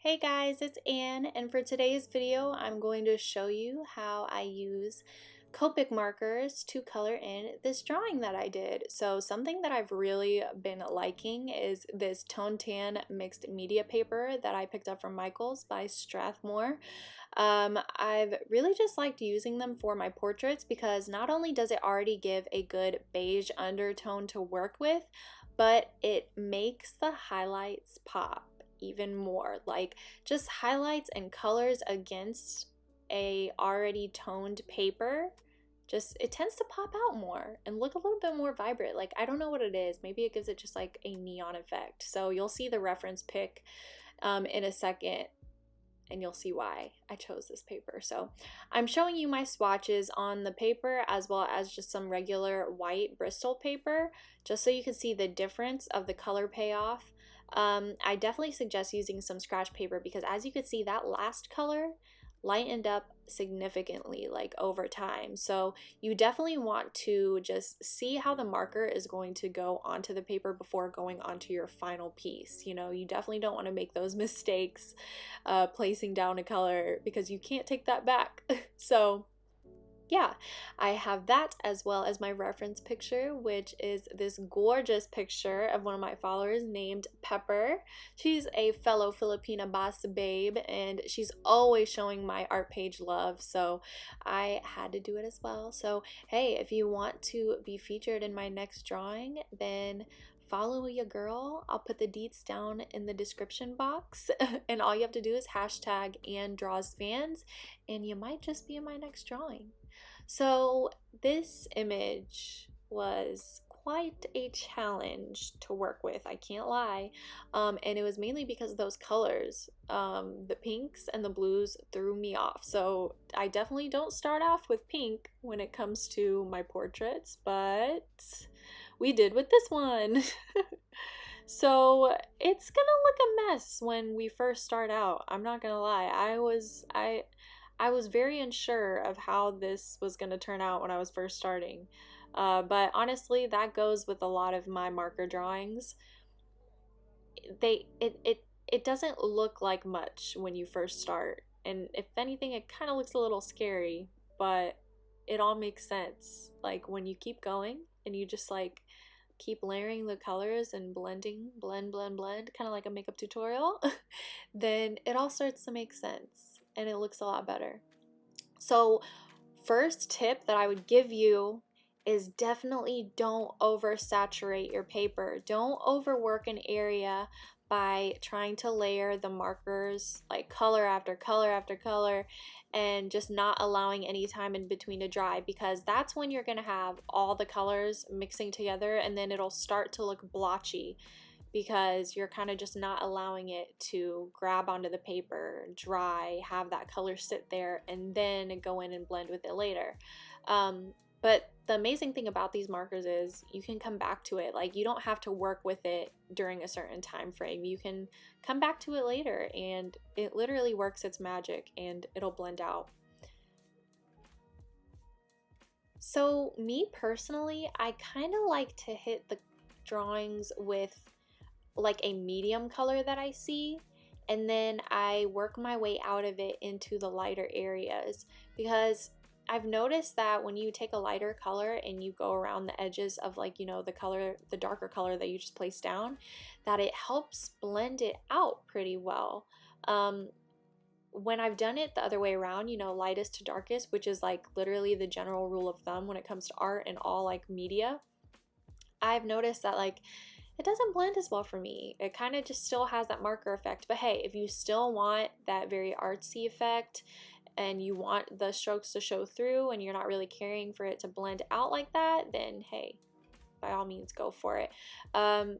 Hey guys, it's Anne, and for today's video, I'm going to show you how I use Copic markers to color in this drawing that I did. So something that I've really been liking is this Tone Tan mixed media paper that I picked up from Michael's by Strathmore. I've really just liked using them for my portraits because not only does it already give a good beige undertone to work with, but it makes the highlights pop even more. Like just highlights and colors against a already toned paper, just it tends to pop out more and look a little bit more vibrant. Like I don't know what it is, maybe it gives it just like a neon effect. So you'll see the reference pic in a second and you'll see why I chose this paper. So I'm showing you my swatches on the paper as well as just some regular white Bristol paper, just so you can see the difference of the color payoff. I definitely suggest using some scratch paper because as you can see, that last color lightened up significantly like over time. So you definitely want to just see how the marker is going to go onto the paper before going onto your final piece. You know, you definitely don't want to make those mistakes placing down a color because you can't take that back. So yeah, I have that as well as my reference picture, which is this gorgeous picture of one of my followers named Pepper. She's a fellow Filipina boss babe, and she's always showing my art page love, so I had to do it as well. So hey, if you want to be featured in my next drawing, then follow your girl. I'll put the deets down in the description box and all you have to do is hashtag #AnnDrawsFans and you might just be in my next drawing. So this image was quite a challenge to work with, I can't lie, and it was mainly because of those colors. The pinks and the blues threw me off, so I definitely don't start off with pink when it comes to my portraits, but we did with this one. So it's gonna look a mess when we first start out, I'm not gonna lie. I was very unsure of how this was going to turn out when I was first starting. But honestly, that goes with a lot of my marker drawings. It doesn't look like much when you first start. And if anything, it kind of looks a little scary, but it all makes sense. Like when you keep going and you just like keep layering the colors and blending, blend, kind of like a makeup tutorial, then it all starts to make sense and it looks a lot better. So first tip that I would give you is definitely don't oversaturate your paper. Don't overwork an area by trying to layer the markers like color after color after color and just not allowing any time in between to dry, because that's when you're going to have all the colors mixing together and then it'll start to look blotchy because you're kind of just not allowing it to grab onto the paper, dry, have that color sit there, and then go in and blend with it later. But the amazing thing about these markers is you can come back to it. Like you don't have to work with it during a certain time frame. You can come back to it later and it literally works its magic and it'll blend out. So me personally, I kind of like to hit the drawings with like a medium color that I see, and then I work my way out of it into the lighter areas, because I've noticed that when you take a lighter color and you go around the edges of like, you know, the color, the darker color that you just placed down, that it helps blend it out pretty well. When I've done it the other way around, you know, lightest to darkest, which is like literally the general rule of thumb when it comes to art and all like media, I've noticed that like it doesn't blend as well for me. It kind of just still has that marker effect. But hey, if you still want that very artsy effect and you want the strokes to show through and you're not really caring for it to blend out like that, then hey, by all means go for it. The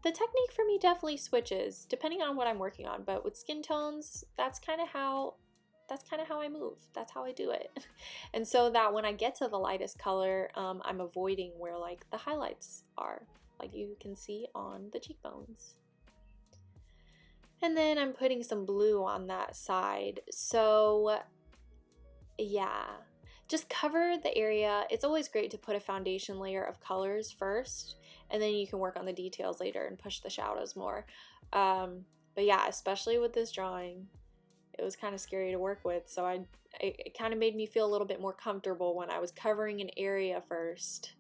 technique for me definitely switches depending on what I'm working on, but with skin tones, that's kind of how I move. That's how I do it. And so that when I get to the lightest color, I'm avoiding where like the highlights are, like you can see on the cheekbones. And then I'm putting some blue on that side. So yeah, just cover the area. It's always great to put a foundation layer of colors first, and then you can work on the details later and push the shadows more. But But yeah, especially with this drawing, it was kind of scary to work with, so it kind of made me feel a little bit more comfortable when I was covering an area first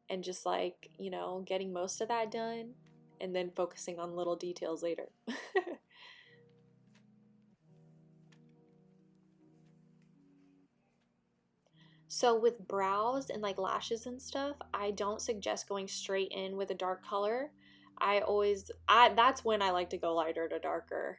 and just like, you know, getting most of that done and then focusing on little details later. So with brows and like lashes and stuff, I don't suggest going straight in with a dark color. That's when I like to go lighter to darker.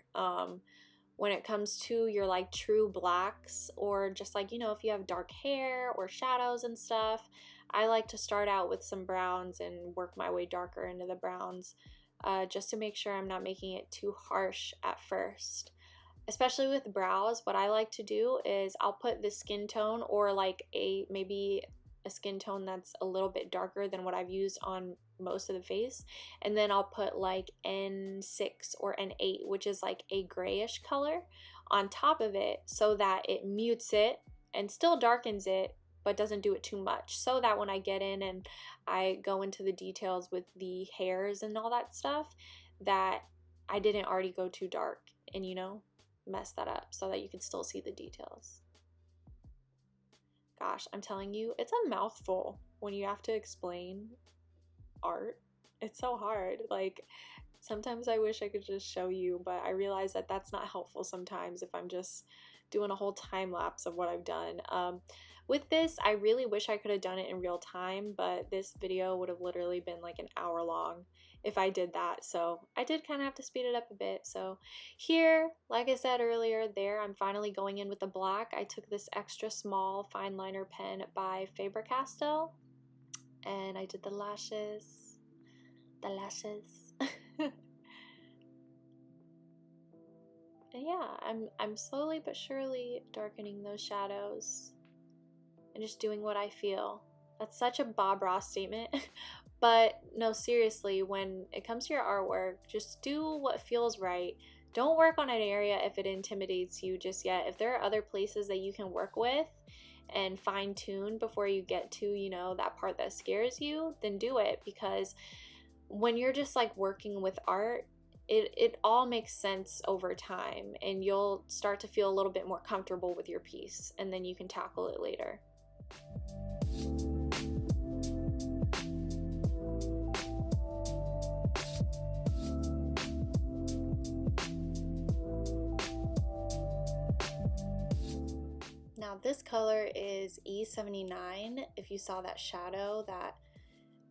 When it comes to your like true blacks, or just like, you know, if you have dark hair or shadows and stuff, I like to start out with some browns and work my way darker into the browns, just to make sure I'm not making it too harsh at first. Especially with brows, what I like to do is I'll put the skin tone, or like maybe a skin tone that's a little bit darker than what I've used on most of the face, and then I'll put like N6 or N8, which is like a grayish color, on top of it, so that it mutes it and still darkens it but doesn't do it too much, so that when I get in and I go into the details with the hairs and all that stuff, that I didn't already go too dark and, you know, mess that up, so that you can still see the details. Gosh, I'm telling you, it's a mouthful when you have to explain art. It's so hard. Like, sometimes I wish I could just show you, but I realize that that's not helpful sometimes if I'm just doing a whole time lapse of what I've done. With this, I really wish I could have done it in real time, but this video would have literally been like an hour long if I did that, so I did kind of have to speed it up a bit. So here, like I said earlier, there I'm finally going in with the black. I took this extra small fine liner pen by Faber-Castell, and I did the lashes. And yeah, I'm slowly but surely darkening those shadows and just doing what I feel. That's such a Bob Ross statement. But no, seriously, when it comes to your artwork, just do what feels right. Don't work on an area if it intimidates you just yet. If there are other places that you can work with and fine tune before you get to, you know, that part that scares you, then do it. Because when you're just like working with art, it all makes sense over time, and you'll start to feel a little bit more comfortable with your piece, and then you can tackle it later. Now this color is E79. If you saw that shadow that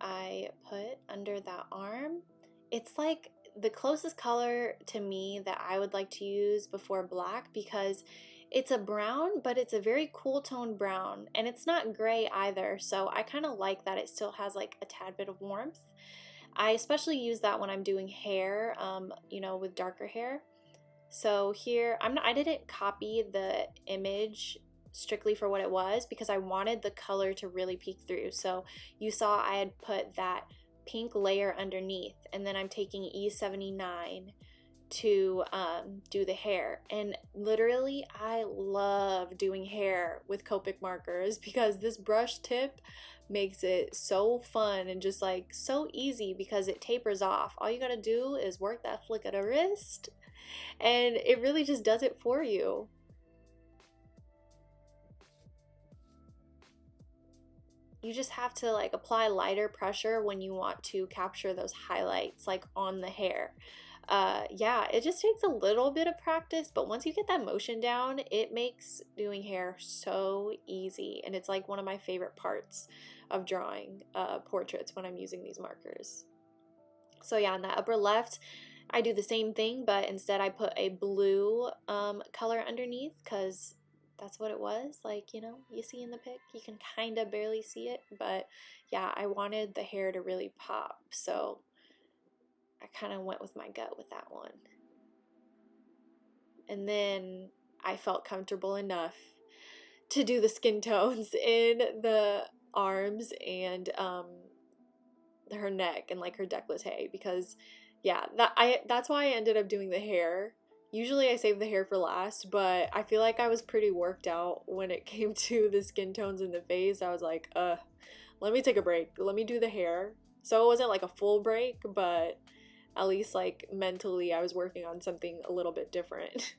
I put under that arm, it's like the closest color to me that I would like to use before black, because it's a brown, but it's a very cool tone brown, and it's not gray either, so I kind of like that it still has like a tad bit of warmth. I especially use that when I'm doing hair, you know, with darker hair. So here, I didn't copy the image strictly for what it was, because I wanted the color to really peek through. So you saw I had put that pink layer underneath, and then I'm taking E79 to do the hair. And literally, I love doing hair with Copic markers, because this brush tip makes it so fun and just like so easy, because it tapers off. All you gotta do is work that flick of the wrist, and it really just does it for you. You just have to like apply lighter pressure when you want to capture those highlights like on the hair. Yeah, it just takes a little bit of practice, but once you get that motion down, it makes doing hair so easy, and it's like one of my favorite parts of drawing portraits when I'm using these markers. So yeah, in that upper left, I do the same thing, but instead I put a blue color underneath, because that's what it was. Like, you know, you see in the pic, you can kind of barely see it, but yeah, I wanted the hair to really pop, so I kind of went with my gut with that one. And then I felt comfortable enough to do the skin tones in the arms and her neck and like her décolleté, because yeah, that's why I ended up doing the hair. Usually I save the hair for last, but I feel like I was pretty worked out when it came to the skin tones in the face. I was like, let me take a break. Let me do the hair. So it wasn't like a full break, but at least like mentally I was working on something a little bit different.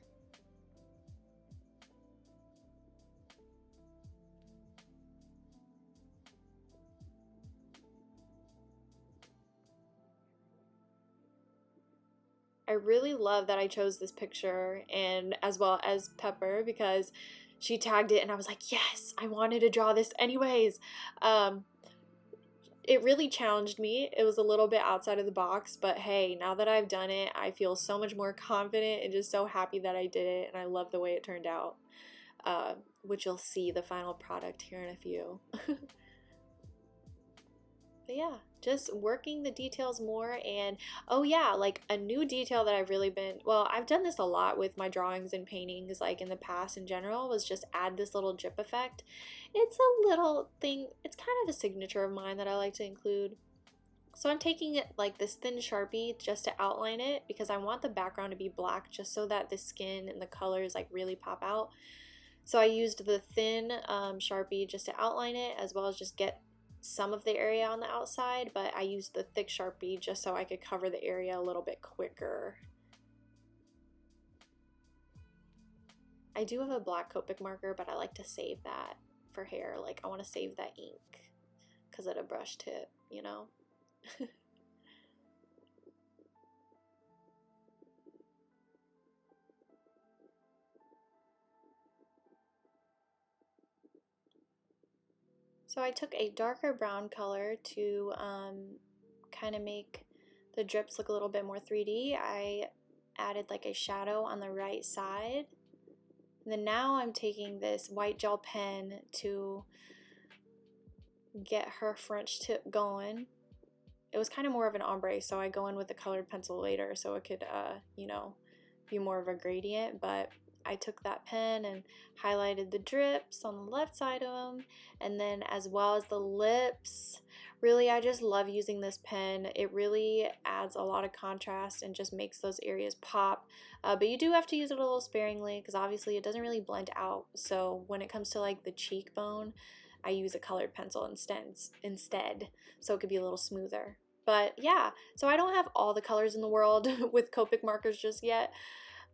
I really love that I chose this picture, and as well as Pepper, because she tagged it and I was like, yes, I wanted to draw this anyways. It really challenged me. It was a little bit outside of the box, but hey, now that I've done it, I feel so much more confident and just so happy that I did it, and I love the way it turned out, which you'll see the final product here in a few. But yeah, just working the details more. And oh yeah, like a new detail that I've really been, well, I've done this a lot with my drawings and paintings like in the past in general, was just add this little drip effect. It's a little thing, it's kind of a signature of mine that I like to include. So I'm taking it like this thin Sharpie just to outline it, because I want the background to be black just so that the skin and the colors like really pop out. So I used the thin Sharpie just to outline it, as well as just get some of the area on the outside, but I used the thick Sharpie just so I could cover the area a little bit quicker. I do have a black Copic marker, but I like to save that for hair. Like I want to save that ink because of the brush tip, you know? So I took a darker brown color to kind of make the drips look a little bit more 3D. I added like a shadow on the right side. And then now I'm taking this white gel pen to get her French tip going. It was kind of more of an ombre, so I go in with a colored pencil later so it could, you know, be more of a gradient, but I took that pen and highlighted the drips on the left side of them, and then as well as the lips. Really, I just love using this pen. It really adds a lot of contrast and just makes those areas pop, but you do have to use it a little sparingly because obviously it doesn't really blend out. So when it comes to like the cheekbone, I use a colored pencil instead, so it could be a little smoother. But yeah, so I don't have all the colors in the world with Copic markers just yet.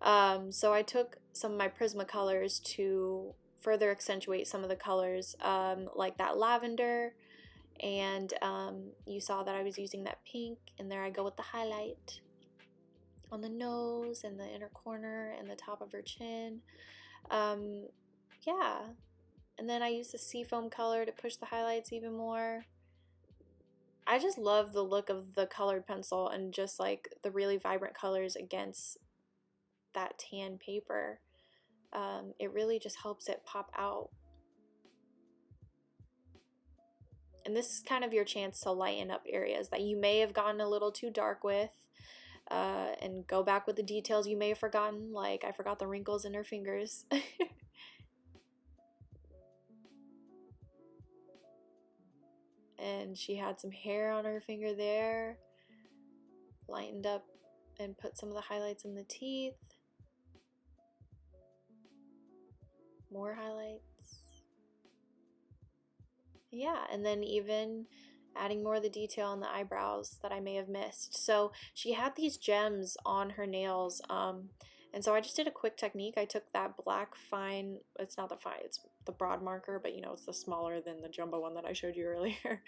So I took some of my Prismacolors to further accentuate some of the colors, like that lavender, and you saw that I was using that pink, and there I go with the highlight on the nose and the inner corner and the top of her chin. Yeah, and then I used the seafoam color to push the highlights even more. I just love the look of the colored pencil and just like the really vibrant colors against that tan paper. It really just helps it pop out. And this is kind of your chance to lighten up areas that you may have gotten a little too dark with, and go back with the details you may have forgotten, like I forgot the wrinkles in her fingers. And she had some hair on her finger there, lightened up and put some of the highlights in the teeth. More highlights. Yeah, and then even adding more of the detail on the eyebrows that I may have missed. So she had these gems on her nails, and so I just did a quick technique. I took that black fine, it's not the fine, it's the broad marker, but you know, it's the smaller than the jumbo one that I showed you earlier.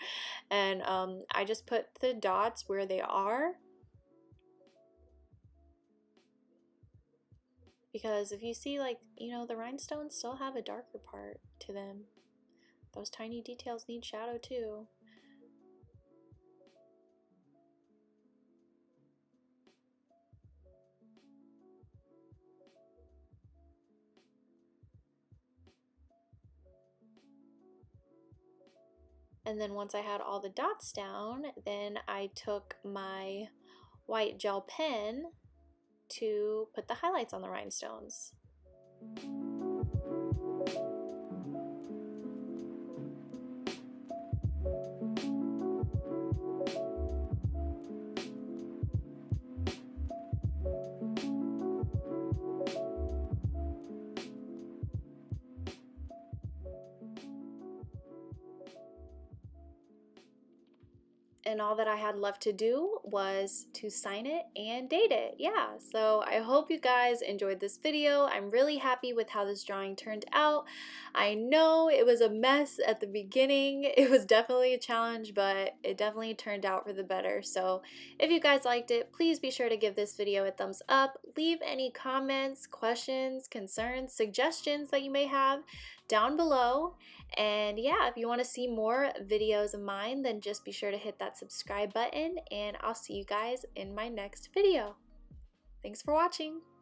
And I just put the dots where they are. Because if you see, like, you know, the rhinestones still have a darker part to them. Those tiny details need shadow too. And then once I had all the dots down, then I took my white gel pen to put the highlights on the rhinestones. And all that I had left to do was to sign it and date it. Yeah, so I hope you guys enjoyed this video. I'm really happy with how this drawing turned out. I know it was a mess at the beginning. It was definitely a challenge, but it definitely turned out for the better. So if you guys liked it, please be sure to give this video a thumbs up. Leave any comments, questions, concerns, suggestions that you may have down below. And yeah, if you want to see more videos of mine, then just be sure to hit that subscribe button, and I'll see you guys in my next video. Thanks for watching.